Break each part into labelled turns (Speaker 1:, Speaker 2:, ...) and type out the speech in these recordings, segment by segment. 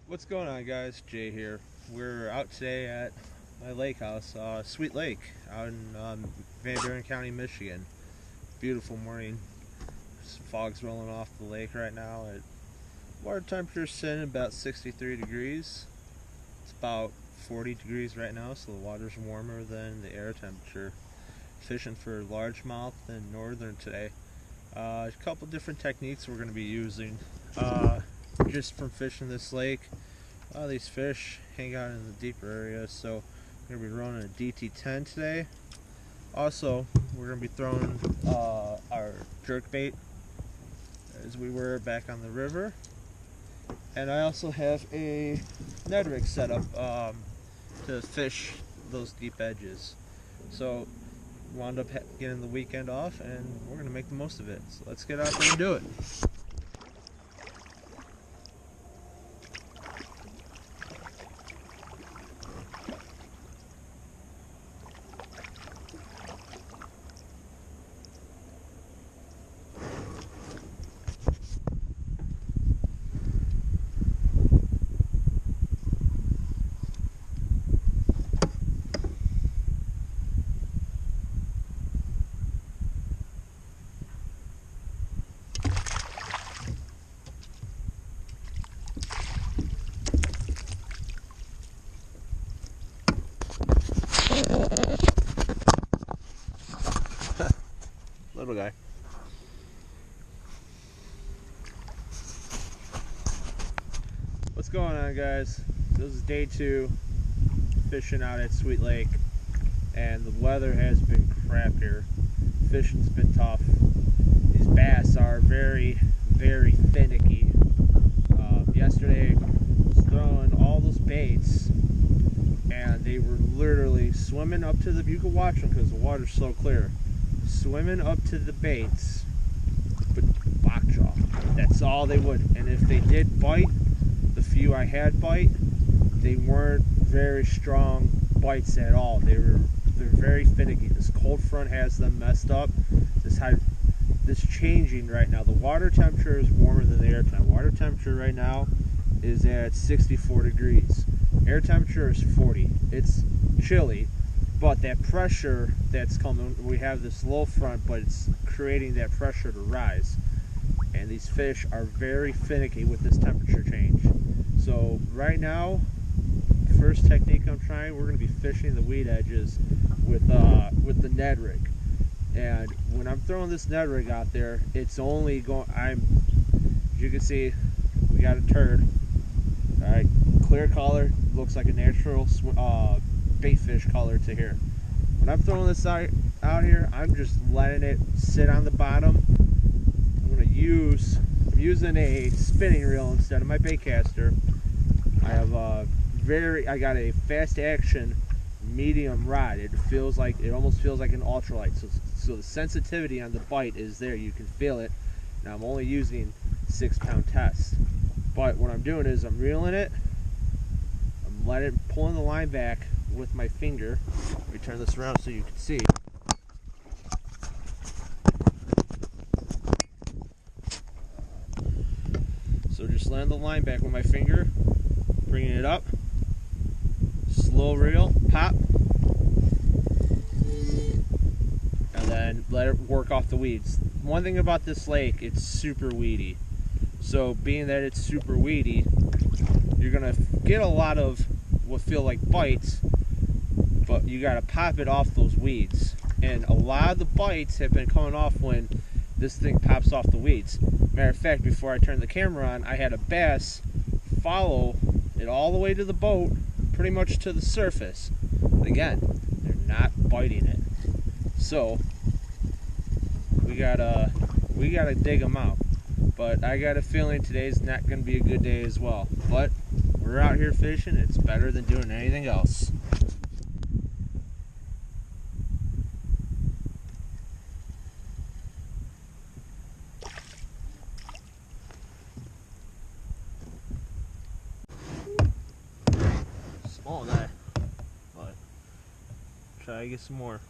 Speaker 1: What's going on, guys? Jay here. We're out today at my lake house, Sweet Lake, out in Van Buren County, Michigan. Beautiful morning. Fog's rolling off the lake right now. Water temperature's sitting about 63 degrees. It's about 40 degrees right now, so the water's warmer than the air temperature. Fishing for largemouth and northern today. A couple different techniques we're going to be using. Just from fishing this lake, a lot of these fish hang out in the deeper areas, so we're going to be running a DT10 today. Also, we're going to be throwing our jerk bait as we were back on the river, and I also have a Ned rig set up to fish those deep edges. So wound up getting the weekend off, and we're going to make the most of it. So let's get out there and do it. Little guy. What's going on, guys? This is day 2 fishing out at Sweet Lake, and the weather has been crap here. Fishing's been tough. These bass are very, very finicky. Yesterday I was throwing all those baits, and they were literally swimming up to the, you can watch them because the water's so clear, swimming up to the baits, but lockjaw. That's all they would. And if they did bite, the few I had bite, they weren't very strong bites at all. They're very finicky. This cold front has them messed up. This changing right now. The water temperature is warmer than the air temperature. Water temperature right now is at 64 degrees. Air temperature is 40. It's chilly, but that pressure that's coming, we have this low front, but it's creating that pressure to rise. And these fish are very finicky with this temperature change. So right now, first technique I'm trying, we're going to be fishing the weed edges with the Ned rig. And when I'm throwing this Ned rig out there, it's only going, as you can see, we got a turd. Alright, clear color, looks like a natural bait fish color to here. When I'm throwing this out here, I'm just letting it sit on the bottom. I'm using a spinning reel instead of my bait caster. I have I got a fast action medium rod. It almost feels like an ultralight. So the sensitivity on the bite is there. You can feel it. Now I'm only using 6-pound test. But what I'm doing is I'm reeling it. I'm pulling the line back with my finger. Let me turn this around so you can see. So just land the line back with my finger, bringing it up, slow reel, pop, and then let it work off the weeds. One thing about this lake, it's super weedy. So being that it's super weedy, you're gonna get a lot of what feel like bites, but you gotta pop it off those weeds. And a lot of the bites have been coming off when this thing pops off the weeds. Matter of fact, before I turned the camera on, I had a bass follow it all the way to the boat, pretty much to the surface. But again, they're not biting it. So we gotta dig them out. But I got a feeling today's not gonna be a good day as well. But we're out here fishing. It's better than doing anything else. Small guy, but try to get some more.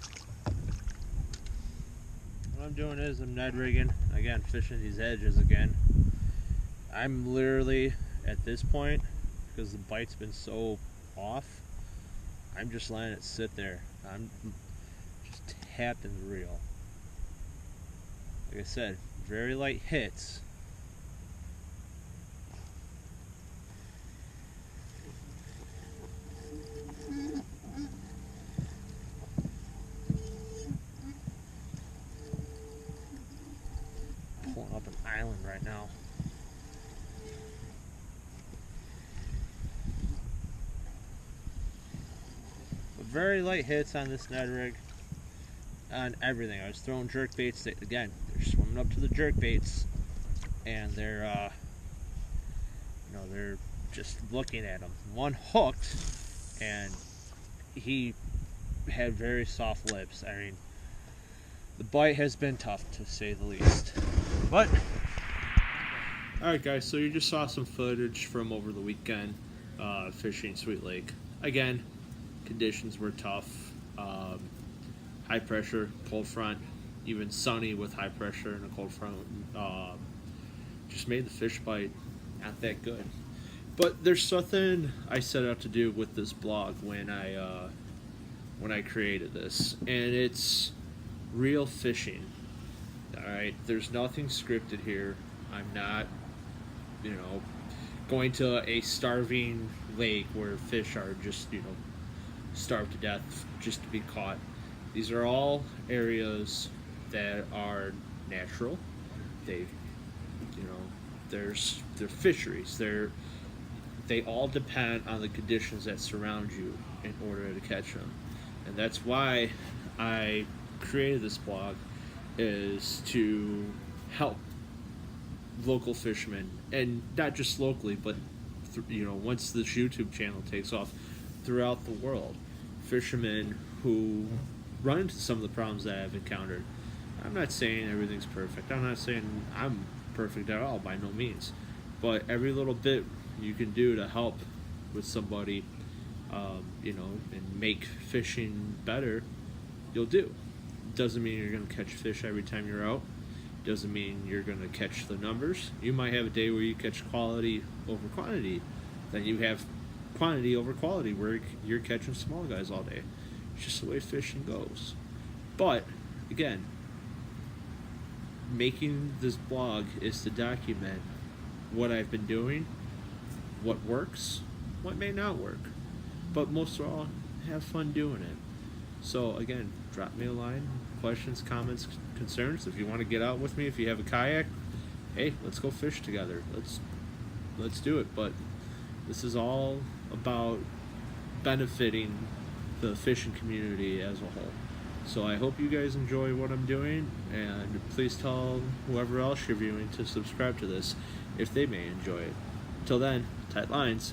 Speaker 1: What I'm doing is I'm Ned rigging again, fishing these edges again. I'm literally at this point because the bite's been so off. I'm just letting it sit there. I'm just tapping the reel. Like I said, very light hits. Pulling up an island right now. But very light hits on this Ned rig. On everything. I was throwing jerk baits. Again, they're swimming up to the jerk baits, and they're they're just looking at him. One hooked, and he had very soft lips. I mean, the bite has been tough, to say the least. But alright guys, so you just saw some footage from over the weekend fishing Sweet Lake. Again, conditions were tough. High pressure, cold front, even sunny with high pressure and a cold front, just made the fish bite not that good. But there's something I set out to do with this blog when I created this, and it's real fishing. All right, there's nothing scripted here. I'm not, going to a starving lake where fish are just, starved to death just to be caught. These are all areas that are natural. They're fisheries. They all depend on the conditions that surround you in order to catch them. And that's why I created this blog, is to help local fishermen, and not just locally, but once this YouTube channel takes off, throughout the world, fishermen who run into some of the problems that I've encountered. I'm not saying everything's perfect. I'm not saying I'm perfect at all, by no means. But every little bit you can do to help with somebody, and make fishing better, you'll do. Doesn't mean you're going to catch fish every time you're out. Doesn't mean you're going to catch the numbers. You might have a day where you catch quality over quantity. Then you have quantity over quality where you're catching small guys all day. It's just the way fishing goes. But, again, making this blog is to document what I've been doing, what works, what may not work. But most of all, have fun doing it. So, again, drop me a line, questions, comments, concerns. If you want to get out with me, if you have a kayak, hey, let's go fish together. Let's do it. But this is all about benefiting the fishing community as a whole. So I hope you guys enjoy what I'm doing, and please tell whoever else you're viewing to subscribe to this if they may enjoy it. Till then, tight lines.